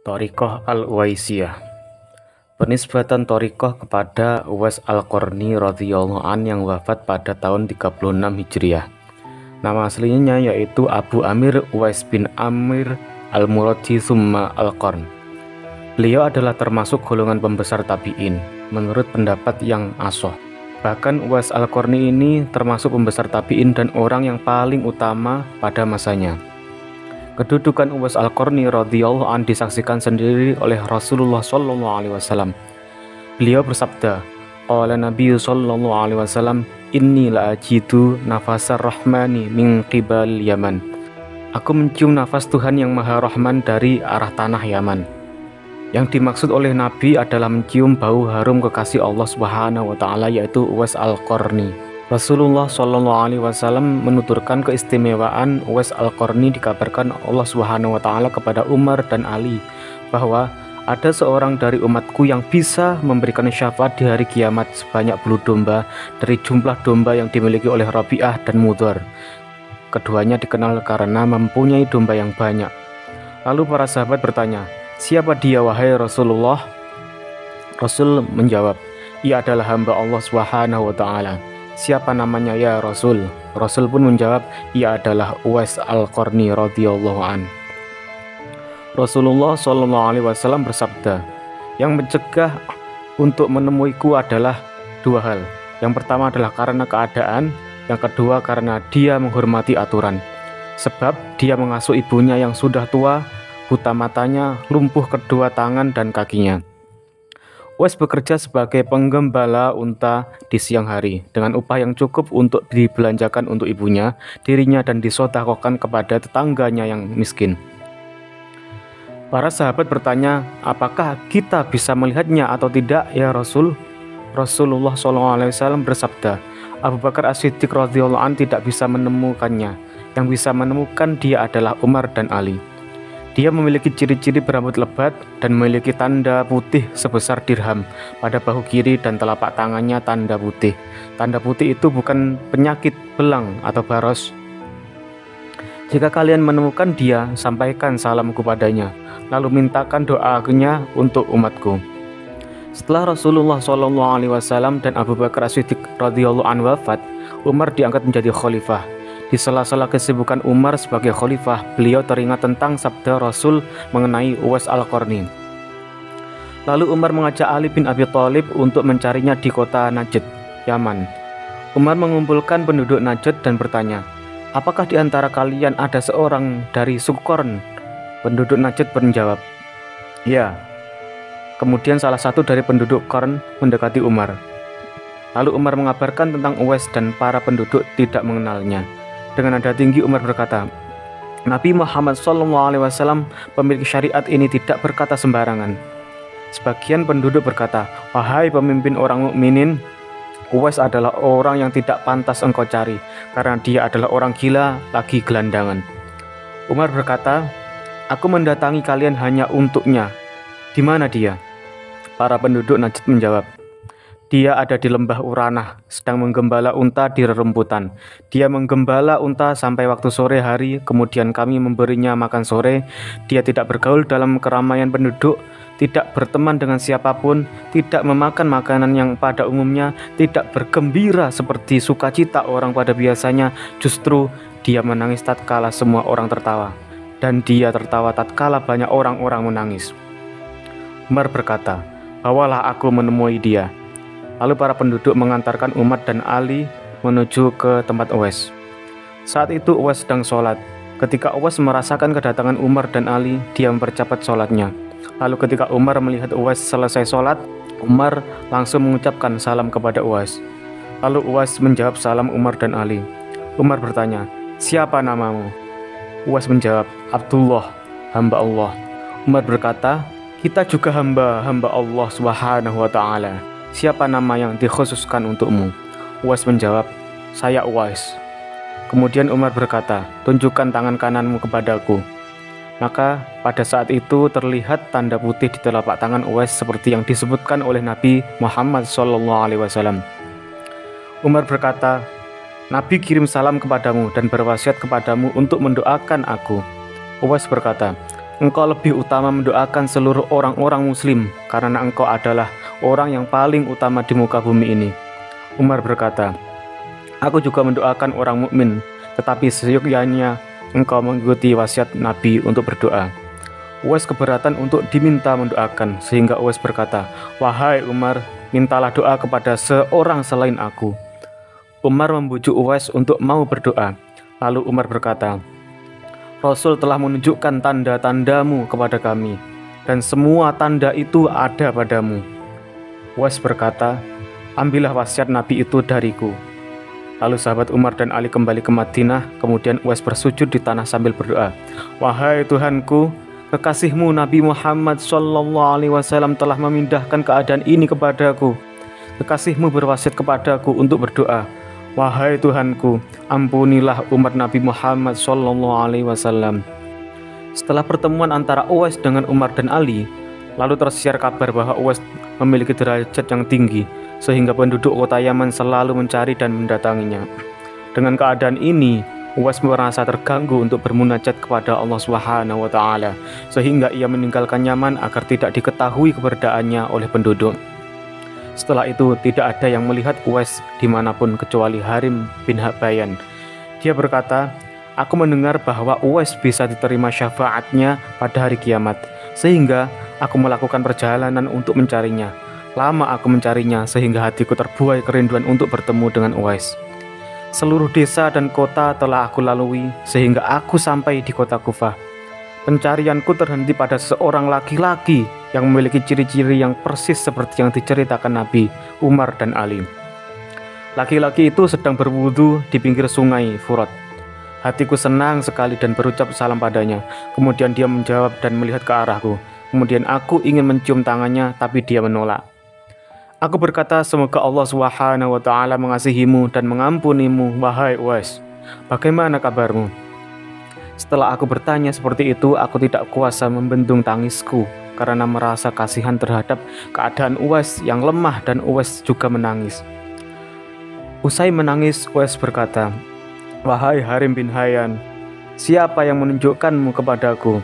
Thariqah Al-Uwaisiyah. Penisbatan thariqah kepada Uwais Al-Qarni radhiyallahu an yang wafat pada tahun 36 Hijriah. Nama aslinya yaitu Abu Amir Uwais bin Amir Al-Muradi Summa Al-Qarn. Beliau adalah termasuk golongan pembesar tabi'in menurut pendapat yang ashah. Bahkan Uwais Al-Qarni ini termasuk pembesar tabi'in dan orang yang paling utama pada masanya. Kedudukan Uwais Al-Qarni radhiyallahu an disaksikan sendiri oleh Rasulullah sallallahu alaihi wasallam. Beliau bersabda, qala Nabi sallallahu alaihi wasallam, inni la ajidu nafasar rahmani min qibal Yaman. Aku mencium nafas Tuhan yang Maha Rahman dari arah tanah Yaman. Yang dimaksud oleh Nabi adalah mencium bau harum kekasih Allah Subhanahu wa taala, yaitu Uwais Al-Qarni. Rasulullah Shallallahu Alaihi Wasallam menuturkan keistimewaan Uwais Al-Qarni. Dikabarkan Allah Subhanahu Wa Taala kepada Umar dan Ali bahwa ada seorang dari umatku yang bisa memberikan syafaat di hari kiamat sebanyak bulu domba dari jumlah domba yang dimiliki oleh Rabi'ah dan Mudhar. Keduanya dikenal karena mempunyai domba yang banyak. Lalu para sahabat bertanya, siapa dia wahai Rasulullah? Rasul menjawab, ia adalah hamba Allah Subhanahu Wa Taala. Siapa namanya ya Rasul? Rasul pun menjawab, ia adalah Uwais Al-Qarni radhiyallahu an. Rasulullah sallallahu alaihi wasallam bersabda, yang mencegah untuk menemuiku adalah dua hal. Yang pertama adalah karena keadaan, yang kedua karena dia menghormati aturan. Sebab dia mengasuh ibunya yang sudah tua, buta matanya, lumpuh kedua tangan dan kakinya. Uwais bekerja sebagai penggembala unta di siang hari dengan upah yang cukup untuk dibelanjakan untuk ibunya, dirinya, dan disedekahkan kepada tetangganya yang miskin. Para sahabat bertanya, apakah kita bisa melihatnya atau tidak ya Rasul? Rasulullah SAW bersabda, Abu Bakar As-Siddiq radhiyallahu an tidak bisa menemukannya. Yang bisa menemukan dia adalah Umar dan Ali. Dia memiliki ciri-ciri berambut lebat dan memiliki tanda putih sebesar dirham pada bahu kiri dan telapak tangannya tanda putih. Tanda putih itu bukan penyakit belang atau baros. Jika kalian menemukan dia, sampaikan salamku padanya, lalu mintakan doanya untuk umatku. Setelah Rasulullah SAW dan Abu Bakar As-Siddiq radhiyallahu anhu wafat, Umar diangkat menjadi khalifah. Di sela-sela kesibukan Umar sebagai khalifah, beliau teringat tentang sabda Rasul mengenai Uwais Al-Qarni. Lalu Umar mengajak Ali bin Abi Thalib untuk mencarinya di kota Najd, Yaman. Umar mengumpulkan penduduk Najd dan bertanya, apakah di antara kalian ada seorang dari suku Qarn? Penduduk Najd menjawab, ya. Kemudian salah satu dari penduduk Qarn mendekati Umar. Lalu Umar mengabarkan tentang Uwais dan para penduduk tidak mengenalnya. Dengan nada tinggi Umar berkata, Nabi Muhammad SAW pemilik syariat ini tidak berkata sembarangan. Sebagian penduduk berkata, wahai pemimpin orang mukminin, Uwais adalah orang yang tidak pantas engkau cari, karena dia adalah orang gila lagi gelandangan. Umar berkata, aku mendatangi kalian hanya untuknya. Di mana dia? Para penduduk Najd menjawab, dia ada di lembah Uranah, sedang menggembala unta di rerumputan. Dia menggembala unta sampai waktu sore hari, kemudian kami memberinya makan sore. Dia tidak bergaul dalam keramaian penduduk, tidak berteman dengan siapapun, tidak memakan makanan yang pada umumnya, tidak bergembira seperti sukacita orang pada biasanya. Justru dia menangis tatkala semua orang tertawa, dan dia tertawa tatkala banyak orang-orang menangis. Umar berkata, bawalah aku menemui dia. Lalu para penduduk mengantarkan Umar dan Ali menuju ke tempat Uwais. Saat itu Uwais sedang sholat. Ketika Uwais merasakan kedatangan Umar dan Ali, dia mempercepat sholatnya. Lalu ketika Umar melihat Uwais selesai sholat, Umar langsung mengucapkan salam kepada Uwais. Lalu Uwais menjawab salam Umar dan Ali. Umar bertanya, siapa namamu? Uwais menjawab, Abdullah, hamba Allah. Umar berkata, kita juga hamba Allah Subhanahu wa Ta'ala. Siapa nama yang dikhususkan untukmu? Uwais menjawab, saya Uwais. Kemudian Umar berkata, tunjukkan tangan kananmu kepadaku. Maka pada saat itu terlihat tanda putih di telapak tangan Uwais seperti yang disebutkan oleh Nabi Muhammad SAW. Umar berkata, Nabi kirim salam kepadamu dan berwasiat kepadamu untuk mendoakan aku. Uwais berkata, engkau lebih utama mendoakan seluruh orang-orang muslim karena engkau adalah orang yang paling utama di muka bumi ini. Umar berkata, aku juga mendoakan orang mukmin, tetapi seyogyanya engkau mengikuti wasiat Nabi untuk berdoa. Uwais keberatan untuk diminta mendoakan, sehingga Uwais berkata, wahai Umar, mintalah doa kepada seorang selain aku. Umar membujuk Uwais untuk mau berdoa. Lalu Umar berkata, Rasul telah menunjukkan tanda-tandamu kepada kami, dan semua tanda itu ada padamu. Uwais berkata, ambillah wasiat Nabi itu dariku. Lalu sahabat Umar dan Ali kembali ke Madinah, kemudian Uwais bersujud di tanah sambil berdoa, wahai Tuhanku, kekasihmu Nabi Muhammad SAW telah memindahkan keadaan ini kepadaku. Kekasihmu berwasiat kepadaku untuk berdoa, wahai Tuhanku, ampunilah umat Nabi Muhammad SAW. Setelah pertemuan antara Uwais dengan Umar dan Ali, lalu tersiar kabar bahwa Uwais memiliki derajat yang tinggi, sehingga penduduk kota Yaman selalu mencari dan mendatanginya. Dengan keadaan ini, Uwais merasa terganggu untuk bermunajat kepada Allah SWT, sehingga ia meninggalkan Yaman agar tidak diketahui keberadaannya oleh penduduk. Setelah itu, tidak ada yang melihat Uwais dimanapun kecuali Harim bin Habayan. Dia berkata, aku mendengar bahwa Uwais bisa diterima syafaatnya pada hari kiamat, sehingga aku melakukan perjalanan untuk mencarinya. Lama aku mencarinya sehingga hatiku terbuai kerinduan untuk bertemu dengan Uwais. Seluruh desa dan kota telah aku lalui sehingga aku sampai di kota Kufah. Pencarianku terhenti pada seorang laki-laki yang memiliki ciri-ciri yang persis seperti yang diceritakan Nabi, Umar, dan Ali. Laki-laki itu sedang berwudu di pinggir sungai Furat. Hatiku senang sekali dan berucap salam padanya. Kemudian dia menjawab dan melihat ke arahku. Kemudian aku ingin mencium tangannya, tapi dia menolak. Aku berkata, semoga Allah SWT mengasihimu dan mengampunimu, wahai Uwais. Bagaimana kabarmu? Setelah aku bertanya seperti itu, aku tidak kuasa membendung tangisku karena merasa kasihan terhadap keadaan Uwais yang lemah, dan Uwais juga menangis. Usai menangis, Uwais berkata, wahai Harim bin Hayyan, siapa yang menunjukkanmu kepadaku?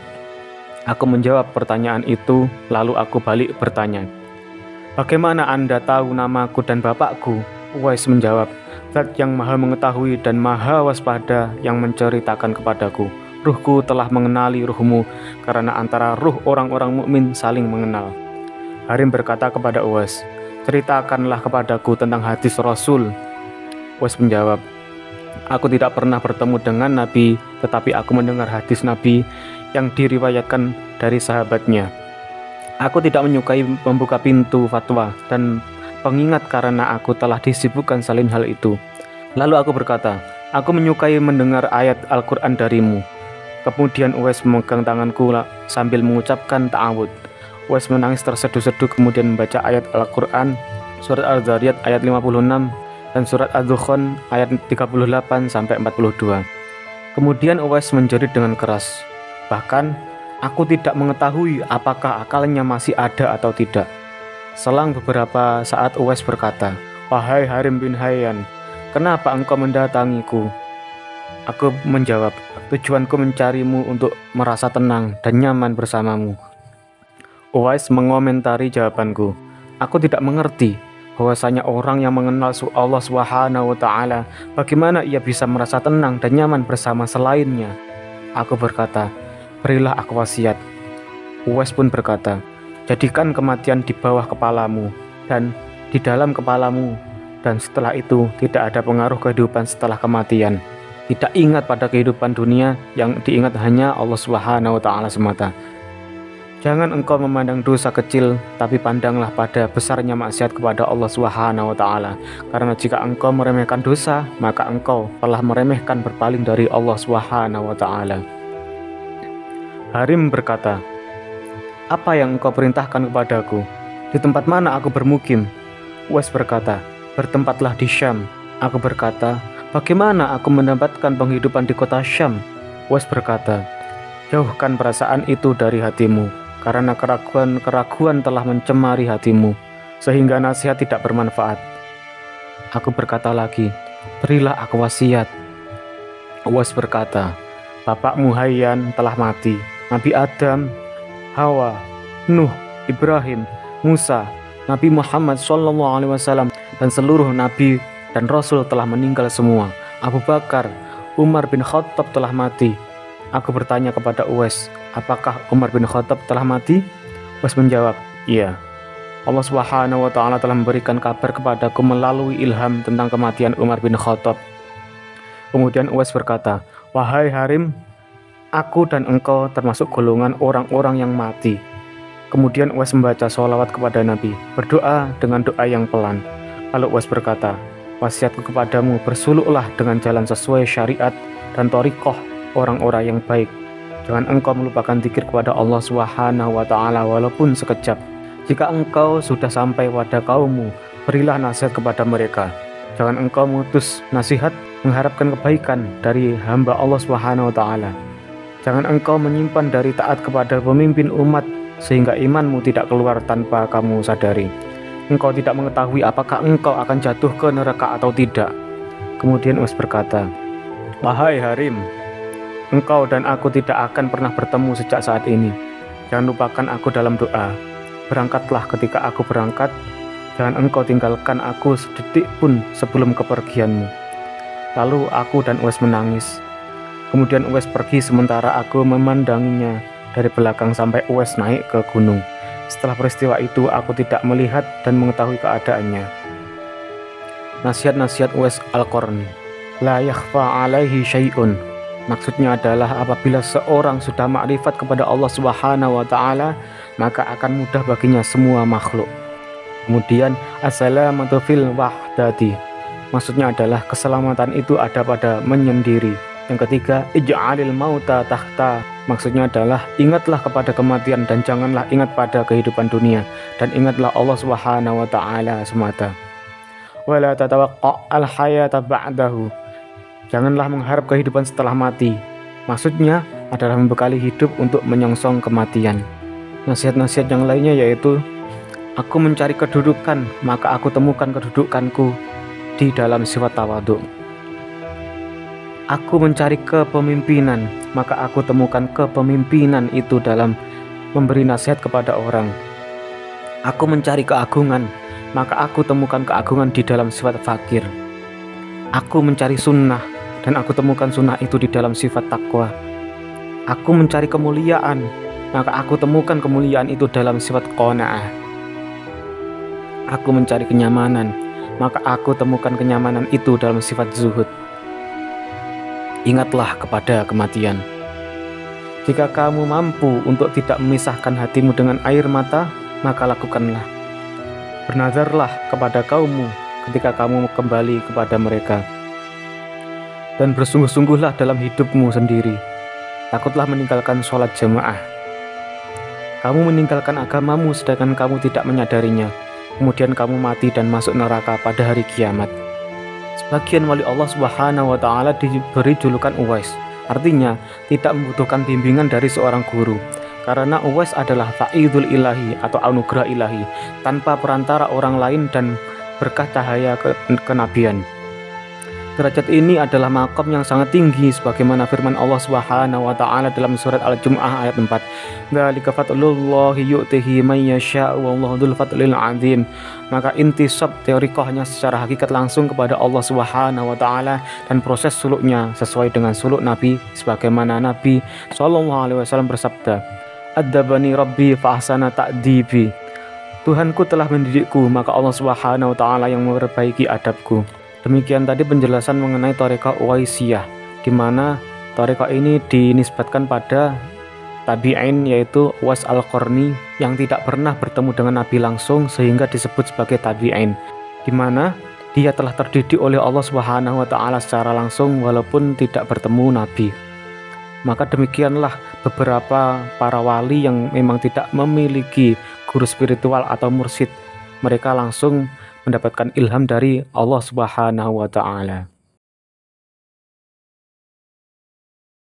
Aku menjawab pertanyaan itu, lalu aku balik bertanya, bagaimana Anda tahu namaku dan bapakku? Uwais menjawab, Zat yang maha mengetahui dan maha waspada yang menceritakan kepadaku, ruhku telah mengenali ruhmu, karena antara ruh orang-orang mukmin saling mengenal. Harim berkata kepada Uwais, ceritakanlah kepadaku tentang hadis Rasul. Uwais menjawab, aku tidak pernah bertemu dengan Nabi, tetapi aku mendengar hadis Nabi yang diriwayatkan dari sahabatnya. Aku tidak menyukai membuka pintu fatwa dan pengingat karena aku telah disibukkan salin hal itu. Lalu aku berkata, aku menyukai mendengar ayat Al-Quran darimu. Kemudian Uwais memegang tanganku sambil mengucapkan ta'awud. Uwais menangis terseduh-seduh kemudian membaca ayat Al-Quran, surat Al-Zariyat ayat 56 dan surat Ad-Dukhan ayat 38-42. Kemudian Uwais menjerit dengan keras. Bahkan aku tidak mengetahui apakah akalnya masih ada atau tidak. Selang beberapa saat Uwais berkata, wahai Harim bin Hayyan, kenapa engkau mendatangiku? Aku menjawab, tujuanku mencarimu untuk merasa tenang dan nyaman bersamamu. Uwais mengomentari jawabanku, aku tidak mengerti bahwasanya orang yang mengenal Allah SWT, bagaimana ia bisa merasa tenang dan nyaman bersama selainnya. Aku berkata, berilah aku wasiat. Uwais pun berkata, jadikan kematian di bawah kepalamu dan di dalam kepalamu, dan setelah itu tidak ada pengaruh kehidupan setelah kematian. Tidak ingat pada kehidupan dunia, yang diingat hanya Allah SWT semata. Jangan engkau memandang dosa kecil, tapi pandanglah pada besarnya maksiat kepada Allah SWT. Karena jika engkau meremehkan dosa, maka engkau telah meremehkan berpaling dari Allah SWT. Harim berkata, apa yang engkau perintahkan kepadaku? Di tempat mana aku bermukim? Uwais berkata, bertempatlah di Syam. Aku berkata, bagaimana aku mendapatkan penghidupan di kota Syam? Uwais berkata, jauhkan perasaan itu dari hatimu, karena keraguan-keraguan telah mencemari hatimu, sehingga nasihat tidak bermanfaat. Aku berkata lagi, berilah aku wasiat. Uwais berkata, bapakmu Hayyan telah mati, Nabi Adam, Hawa, Nuh, Ibrahim, Musa, Nabi Muhammad SAW, dan seluruh nabi dan rasul telah meninggal semua. Abu Bakar, Umar bin Khattab telah mati. Aku bertanya kepada Uwais, apakah Umar bin Khattab telah mati? Uwais menjawab, iya. Allah Subhanahu wa Ta'ala telah memberikan kabar kepadaku melalui ilham tentang kematian Umar bin Khattab. Kemudian Uwais berkata, wahai Harim, aku dan engkau termasuk golongan orang-orang yang mati. Kemudian Uwais membaca sholawat kepada Nabi, berdoa dengan doa yang pelan. Lalu Uwais berkata, wasiatku kepadamu, bersuluklah dengan jalan sesuai syariat dan thariqah orang-orang yang baik. Jangan engkau melupakan zikir kepada Allah Subhanahu wa Ta'ala walaupun sekejap. Jika engkau sudah sampai pada kaummu, berilah nasihat kepada mereka. Jangan engkau mutus nasihat mengharapkan kebaikan dari hamba Allah Subhanahu wa Ta'ala. Jangan engkau menyimpan dari taat kepada pemimpin umat sehingga imanmu tidak keluar tanpa kamu sadari. Engkau tidak mengetahui apakah engkau akan jatuh ke neraka atau tidak. Kemudian Uwais berkata, wahai Harim, engkau dan aku tidak akan pernah bertemu sejak saat ini. Jangan lupakan aku dalam doa. Berangkatlah ketika aku berangkat. Jangan engkau tinggalkan aku sedetik pun sebelum kepergianmu. Lalu aku dan Uwais menangis. Kemudian Uwais pergi sementara aku memandanginya dari belakang sampai Uwais naik ke gunung. Setelah peristiwa itu aku tidak melihat dan mengetahui keadaannya. Nasihat-nasihat Uwais Al-Qarni. La yakhfa alaihi syai'un. Maksudnya adalah apabila seorang sudah makrifat kepada Allah Subhanahu wa Ta'ala, maka akan mudah baginya semua makhluk. Kemudian as-salamatu fil wahdati. Maksudnya adalah keselamatan itu ada pada menyendiri. Yang ketiga, ij'alil mauta tahta. Maksudnya adalah ingatlah kepada kematian dan janganlah ingat pada kehidupan dunia, dan ingatlah Allah Subhanahu wa Ta'ala semata. Wala tatawaqqa al-hayata ba'dahu. Janganlah mengharap kehidupan setelah mati. Maksudnya adalah membekali hidup untuk menyongsong kematian. Nasihat-nasihat yang lainnya yaitu, aku mencari kedudukan, maka aku temukan kedudukanku di dalam sifat tawadhu. Aku mencari kepemimpinan, maka aku temukan kepemimpinan itu dalam memberi nasihat kepada orang. Aku mencari keagungan, maka aku temukan keagungan di dalam sifat fakir. Aku mencari sunnah, dan aku temukan sunnah itu di dalam sifat takwa. Aku mencari kemuliaan, maka aku temukan kemuliaan itu dalam sifat qanaah. Aku mencari kenyamanan, maka aku temukan kenyamanan itu dalam sifat zuhud. Ingatlah kepada kematian. Jika kamu mampu untuk tidak memisahkan hatimu dengan air mata, maka lakukanlah. Bernazarlah kepada kaummu ketika kamu kembali kepada mereka. Dan bersungguh-sungguhlah dalam hidupmu sendiri. Takutlah meninggalkan sholat jamaah. Kamu meninggalkan agamamu sedangkan kamu tidak menyadarinya. Kemudian kamu mati dan masuk neraka pada hari kiamat. Sebagian wali Allah Subhanahu wa Ta'ala diberi julukan Uwais. Artinya tidak membutuhkan bimbingan dari seorang guru. Karena Uwais adalah fa'idul ilahi atau anugerah ilahi, tanpa perantara orang lain dan berkah cahaya kenabian. Derajat ini adalah makom yang sangat tinggi sebagaimana firman Allah Subhanahu wa Ta'ala dalam surat Al-Jumu'ah ayat 4. Dzalika fadlullahi yu'tihi may yasha' wallahu dzul fadlil 'adzim. Maka intisab teorikohnya secara hakikat langsung kepada Allah Subhanahu wa Ta'ala, dan proses suluknya sesuai dengan suluk Nabi sebagaimana Nabi SAW bersabda, Adzabani Rabbi fa ahsana ta'dibi. Tuhanku telah mendidikku, maka Allah Subhanahu wa Ta'ala yang memperbaiki adabku. Demikian tadi penjelasan mengenai Thariqah Uwaisiyah, di mana Thariqah ini dinisbatkan pada tabi'in yaitu Uwais Al-Qarni yang tidak pernah bertemu dengan Nabi langsung sehingga disebut sebagai tabi'in, di mana dia telah terdidik oleh Allah Subhanahu wa Ta'ala secara langsung walaupun tidak bertemu Nabi. Maka demikianlah beberapa para wali yang memang tidak memiliki guru spiritual atau mursyid, mereka langsung mendapatkan ilham dari Allah Subhanahu wa Ta'ala.